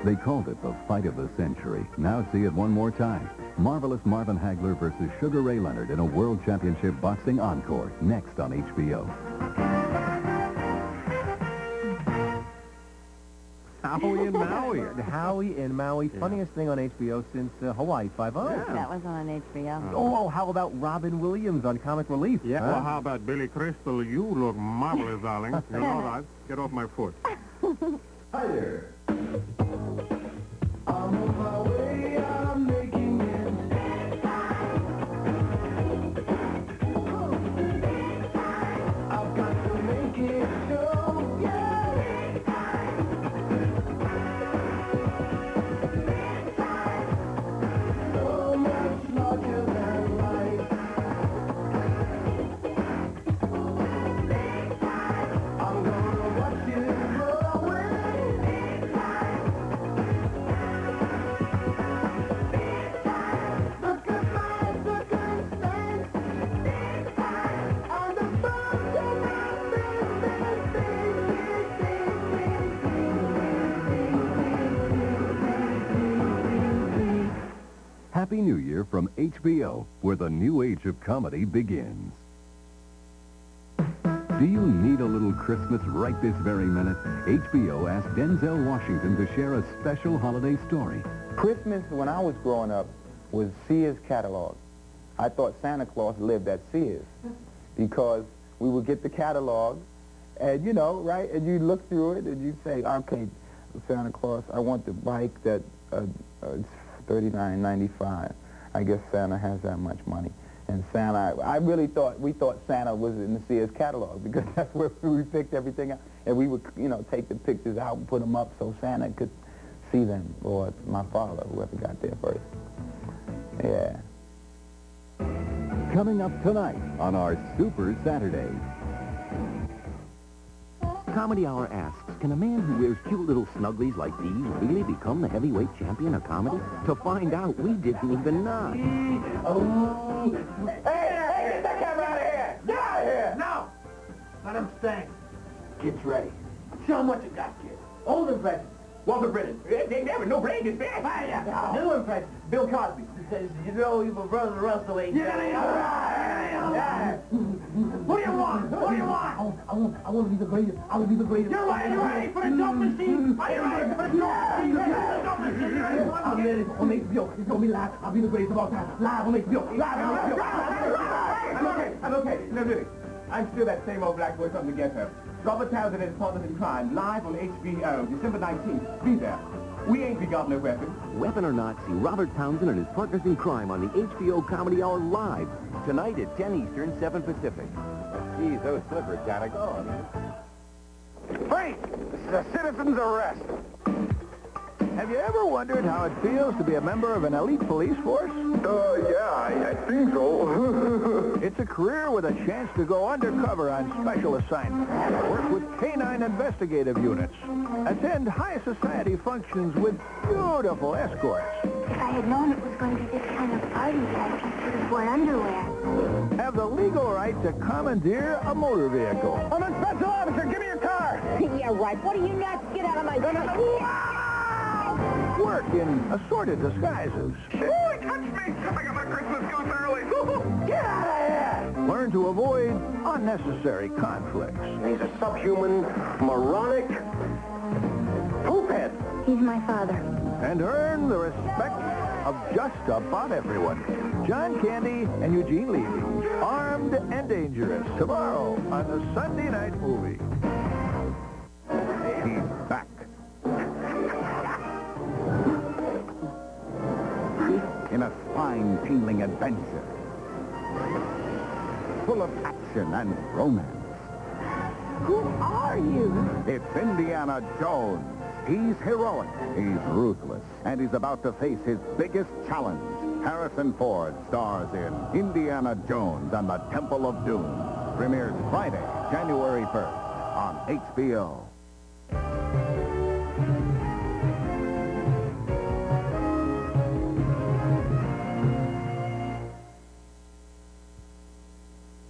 They called it the fight of the century. Now see it one more time. Marvelous Marvin Hagler versus Sugar Ray Leonard in a World Championship Boxing Encore, next on HBO. Howie and Maui. Howie and Maui, funniest thing on HBO since Hawaii Five-0. Yeah. That was on HBO. Oh, how about Robin Williams on Comic Relief? Yeah. Huh? Well, how about Billy Crystal? You look marvelous, darling. You know that. Get off my foot. Hi there. I'm on my way, I'm making it. I've got to make it show, yeah. So much larger than life. I'm gonna watch it go away. Happy New Year from HBO, where the new age of comedy begins. Do you need a little Christmas right this very minute? HBO asked Denzel Washington to share a special holiday story. Christmas, when I was growing up, was Sears catalog. I thought Santa Claus lived at Sears because we would get the catalog and, you know, right, and you look through it and you say, okay, Santa Claus, I want the bike that it's $39.95. I guess Santa has that much money. And Santa, we thought Santa was in the Sears catalog because that's where we picked everything out. And we would, you know, take the pictures out and put them up so Santa could see them, or my father, whoever got there first. Yeah. Coming up tonight on our Super Saturday. Comedy Hour asks, can a man who wears cute little snugglies like these really become the heavyweight champion of comedy? To find out, we didn't even know. Oh. Hey, get that camera out of here! Get out of here! No! Let him stay. Kids ready. Show him what you got, kid. Old impression. Walter Brennan. They never, no brain is bad. New impression. Bill Cosby. You know you were brother Russell ain't What do you want? What do you want? I want to be the greatest. I want to be the greatest. You're ready for the dope machine? Are you ready for the dope machine? I'm ready on HBO. It's going to be live. I'll be the greatest of all time. Live on HBO. Live on HBO. I'm okay. No, really. I'm still that same old black boy from the ghetto. Robert Townsend and his partners in crime, live on HBO, December 19th. Be there. We ain't begot no weapon. Weapon or not, see Robert Townsend and his partners in crime on the HBO Comedy Hour live. Tonight at 10 Eastern, 7 Pacific. Geez, those slippers gotta go. Wait! This is a citizen's arrest. Have you ever wondered how it feels to be a member of an elite police force? Yeah, I think so. It's a career with a chance to go undercover on special assignment, work with canine investigative units, attend high society functions with beautiful escorts. If I had known it was going to be this kind of party, I should have worn underwear. Have the legal right to commandeer a motor vehicle. I'm a special officer. Give me your car. Yeah, right. What are you nuts? Get out of my... Work in assorted disguises. Ooh, he touched me! I got my Christmas goose early. Get out of here! Learn to avoid unnecessary conflicts. He's a subhuman, moronic poophead. He's my father. And earn the respect of just about everyone. John Candy and Eugene Levy, Armed and Dangerous, tomorrow on the Sunday Night Movie. He's back. In a spine-tingling adventure, full of action and romance. Who are you? It's Indiana Jones. He's heroic, he's ruthless, and he's about to face his biggest challenge. Harrison Ford stars in Indiana Jones and the Temple of Doom. Premieres Friday, January 1st on HBO.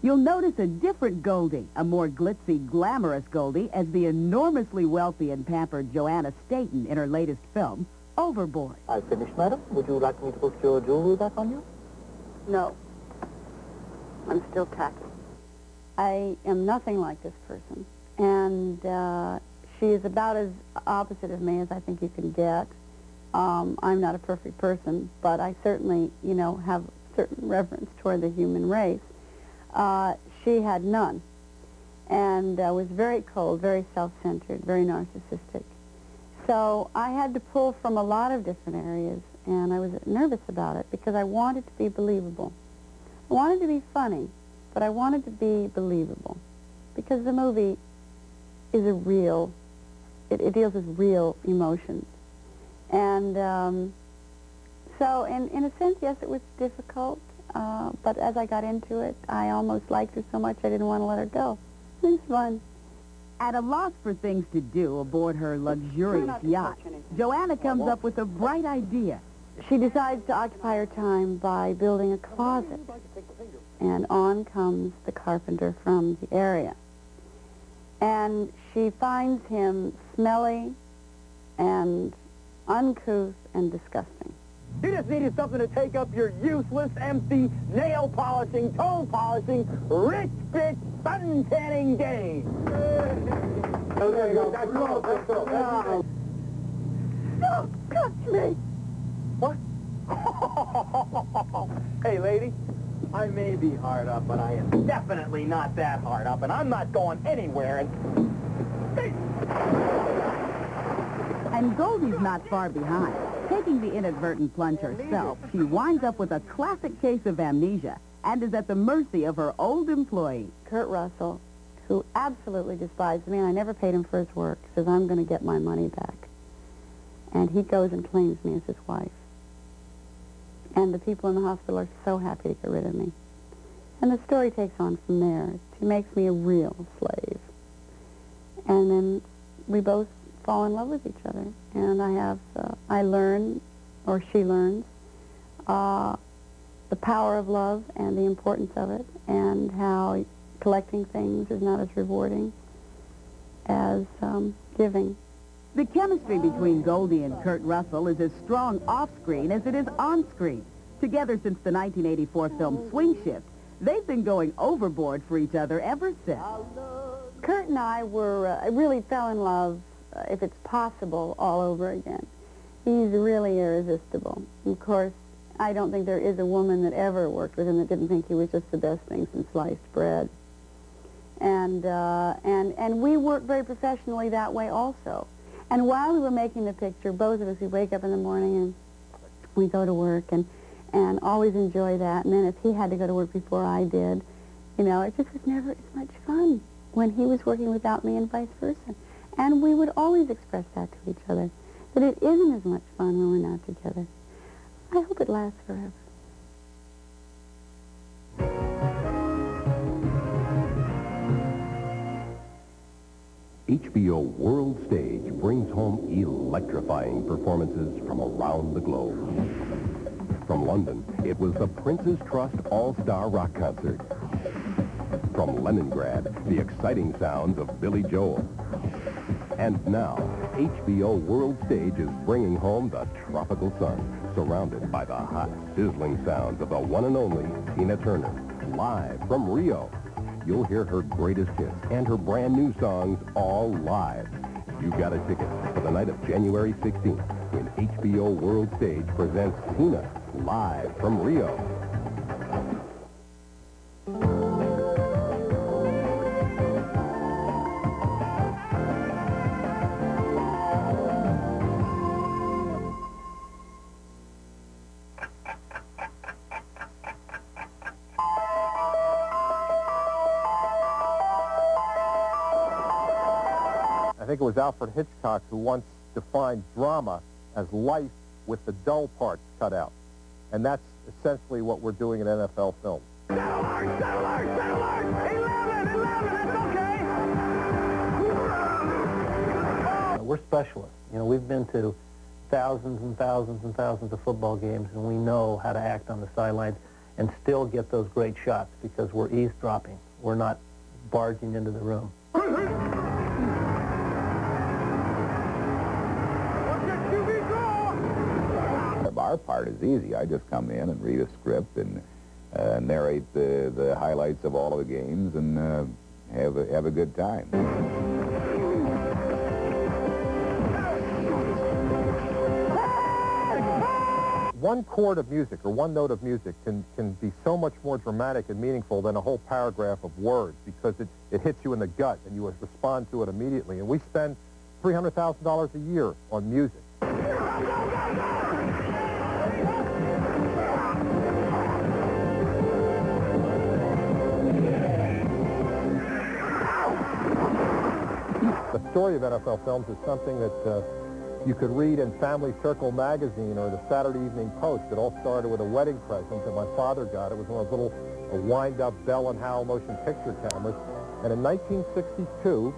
You'll notice a different Goldie, a more glitzy, glamorous Goldie, as the enormously wealthy and pampered Joanna Staten in her latest film, Overboard. I finished, madam. Would you like me to put your jewelry back on you? No. I'm still tacky. I am nothing like this person. And she is about as opposite of me as I think you can get. I'm not a perfect person, but I certainly, you know, have certain reverence toward the human race. She had none, and was very cold, very self-centered, very narcissistic. So I had to pull from a lot of different areas, and I was nervous about it because I wanted to be believable. I wanted to be funny, but I wanted to be believable because the movie is a real, it deals with real emotions. And so in a sense, yes, it was difficult. But as I got into it, I almost liked her so much I didn't want to let her go. It was fun. At a loss for things to do aboard her luxurious yacht, Joanna comes up with a bright idea. She decides to occupy her time by building a closet. And on comes the carpenter from the area. And she finds him smelly and uncouth and disgusting. You just needed something to take up your useless, empty, nail-polishing, toe-polishing, rich bitch sun-tanning days. Oh, there you go. That's all. Don't touch me. What? Hey, lady, I may be hard up, but I am definitely not that hard up, and I'm not going anywhere. And Goldie's not far behind. Taking the inadvertent plunge herself, she winds up with a classic case of amnesia and is at the mercy of her old employee. Kurt Russell, who absolutely despised me, and I never paid him for his work, says, I'm going to get my money back. And he goes and claims me as his wife. And the people in the hospital are so happy to get rid of me. And the story takes on from there. She makes me a real slave. And then we both fall in love with each other. And I learn, or she learns, the power of love and the importance of it, and how collecting things is not as rewarding as giving. The chemistry between Goldie and Kurt Russell is as strong off-screen as it is on-screen. Together since the 1984 film Swing Shift, they've been going overboard for each other ever since. Kurt and I really fell in love, if it's possible, all over again. He's really irresistible. Of course, I don't think there is a woman that ever worked with him that didn't think he was just the best thing since sliced bread. And we work very professionally that way also. And while we were making the picture, both of us, we wake up in the morning and we go to work and always enjoy that. And then if he had to go to work before I did, you know, it just was never as much fun when he was working without me and vice versa. And we would always express that to each other, that it isn't as much fun when we're not together. I hope it lasts forever. HBO World Stage brings home electrifying performances from around the globe. From London, it was the Prince's Trust All-Star Rock Concert. From Leningrad, the exciting sounds of Billy Joel. And now, HBO World Stage is bringing home the tropical sun, surrounded by the hot, sizzling sounds of the one and only Tina Turner, live from Rio. You'll hear her greatest hits and her brand new songs all live. You got a ticket for the night of January 16th when HBO World Stage presents Tina live from Rio. I think it was Alfred Hitchcock who once defined drama as life with the dull parts cut out. And that's essentially what we're doing in NFL film. Set alert! Set alert! Set alert! 11! It's okay! We're specialists. You know, we've been to thousands and thousands and thousands of football games, and we know how to act on the sidelines. and still get those great shots because we're eavesdropping. We're not barging into the room. Our part is easy. I just come in and read a script and narrate the highlights of all of the games and have a good time. One chord of music or one note of music can be so much more dramatic and meaningful than a whole paragraph of words because it hits you in the gut and you respond to it immediately. And we spend $300,000 a year on music. The story of NFL films is something that you could read in Family Circle magazine or the Saturday Evening Post. It all started with a wedding present that my father got. It was one of those little wind-up Bell & Howell motion picture cameras. And in 1962,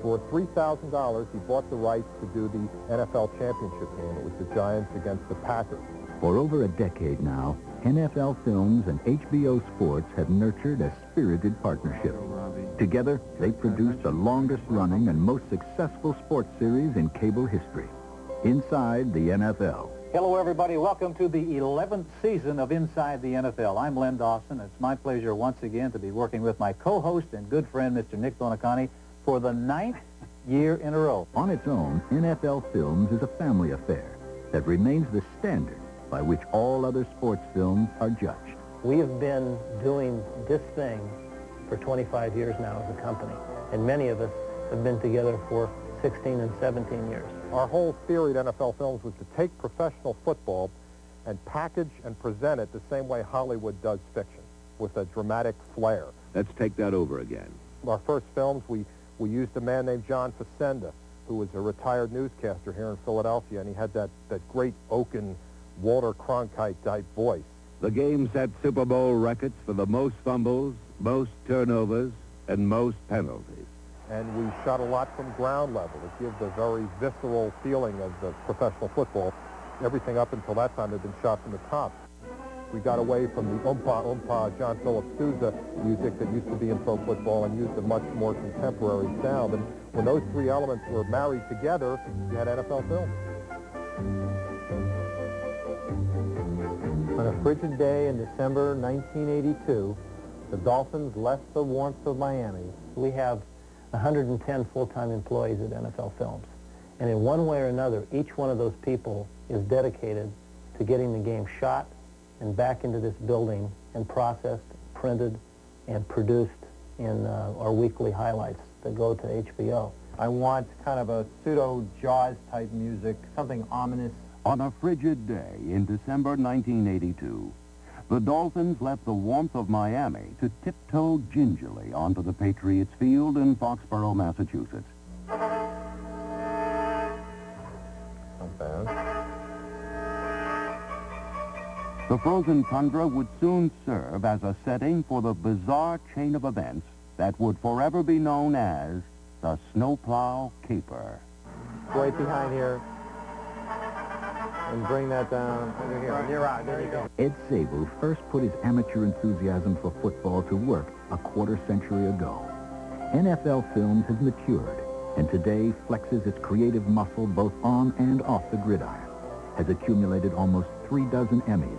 for $3,000, he bought the rights to do the NFL championship game. It was the Giants against the Packers. For over a decade now, NFL Films and HBO Sports have nurtured a spirited partnership. Together, they produced the longest-running and most successful sports series in cable history, Inside the NFL. Hello, everybody. Welcome to the 11th season of Inside the NFL. I'm Len Dawson. It's my pleasure once again to be working with my co-host and good friend, Mr. Nick Donaconi, for the 9th year in a row. On its own, NFL Films is a family affair that remains the standard by which all other sports films are judged. We have been doing this thing for 25 years now as a company, and many of us have been together for 16 and 17 years. Our whole theory at NFL Films was to take professional football and package and present it the same way Hollywood does fiction, with a dramatic flair. Let's take that over again. Our first films, we used a man named John Facenda, who was a retired newscaster here in Philadelphia, and he had that great oaken Walter Cronkite-type voice. The game set Super Bowl records for the most fumbles, most turnovers, and most penalties. And we shot a lot from ground level. It gives a very visceral feeling of the professional football. Everything up until that time had been shot from the top. We got away from the oompa John Philip Sousa music that used to be in pro football and used a much more contemporary sound. And when those three elements were married together, you had NFL Films. On a frigid day in December 1982, the Dolphins left the warmth of Miami. We have 110 full-time employees at NFL Films. And in one way or another, each one of those people is dedicated to getting the game shot and back into this building and processed, printed, and produced in our weekly highlights that go to HBO. I want kind of a pseudo-Jaws type music, something ominous. On a frigid day in December 1982, the Dolphins left the warmth of Miami to tiptoe gingerly onto the Patriots field in Foxborough, Massachusetts. Not bad. The frozen tundra would soon serve as a setting for the bizarre chain of events that would forever be known as the Snowplow Caper. Right behind here. And bring that down. Over here. You're right. There you go. Ed Sable first put his amateur enthusiasm for football to work a quarter-century ago. NFL Films has matured and today flexes its creative muscle both on and off the gridiron, has accumulated almost 36 Emmys,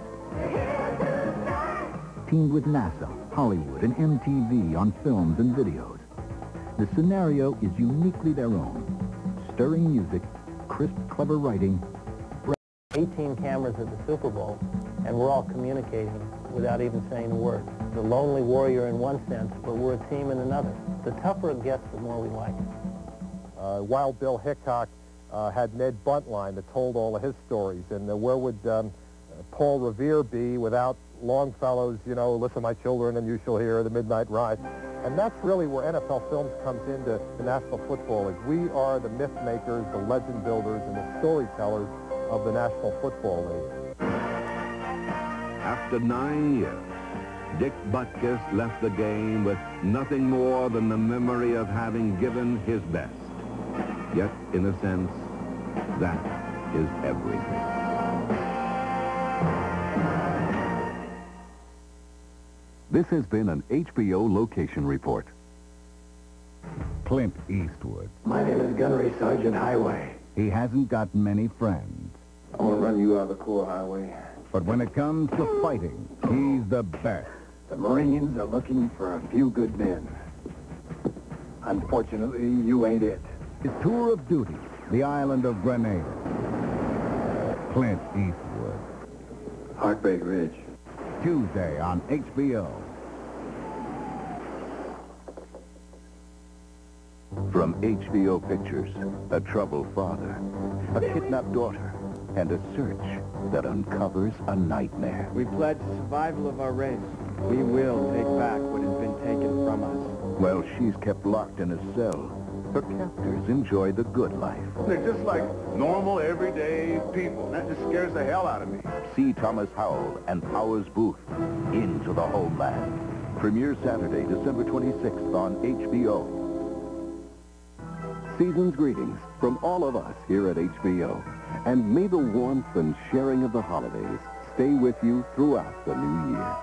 teamed with NASA, Hollywood, and MTV on films and videos. The scenario is uniquely their own. Stirring music, crisp, clever writing, 18 cameras at the Super Bowl, and we're all communicating without even saying a word. The lonely warrior in one sense, but we're a team in another. The tougher it gets, the more we like it. Wild Bill Hickok had Ned Buntline that told all of his stories, and where would Paul Revere be without Longfellow's, you know, Listen, My Children, and You Shall Hear the Midnight Ride. And that's really where NFL Films comes into the National Football League. We are the myth makers, the legend builders, and the storytellers of the National Football League. After 9 years, Dick Butkus left the game with nothing more than the memory of having given his best. Yet, in a sense, that is everything. This has been an HBO location report. Clint Eastwood. My name is Gunnery Sergeant Highway. He hasn't got many friends. I want to run you out of the Corps Highway. But when it comes to fighting, he's the best. The Marines are looking for a few good men. Unfortunately, you ain't it. His tour of duty, the island of Grenada. Clint Eastwood. Heartbreak Ridge. Tuesday on HBO. From HBO Pictures, a troubled father, a kidnapped daughter, and a search that uncovers a nightmare. We pledge survival of our race. We will take back what has been taken from us. Well, she's kept locked in a cell. Her captors enjoy the good life. They're just like normal, everyday people. That just scares the hell out of me. See Thomas Howell and Powers Booth, Into the Homeland. Premiere Saturday, December 26th on HBO. Season's greetings from all of us here at HBO. And may the warmth and sharing of the holidays stay with you throughout the new year.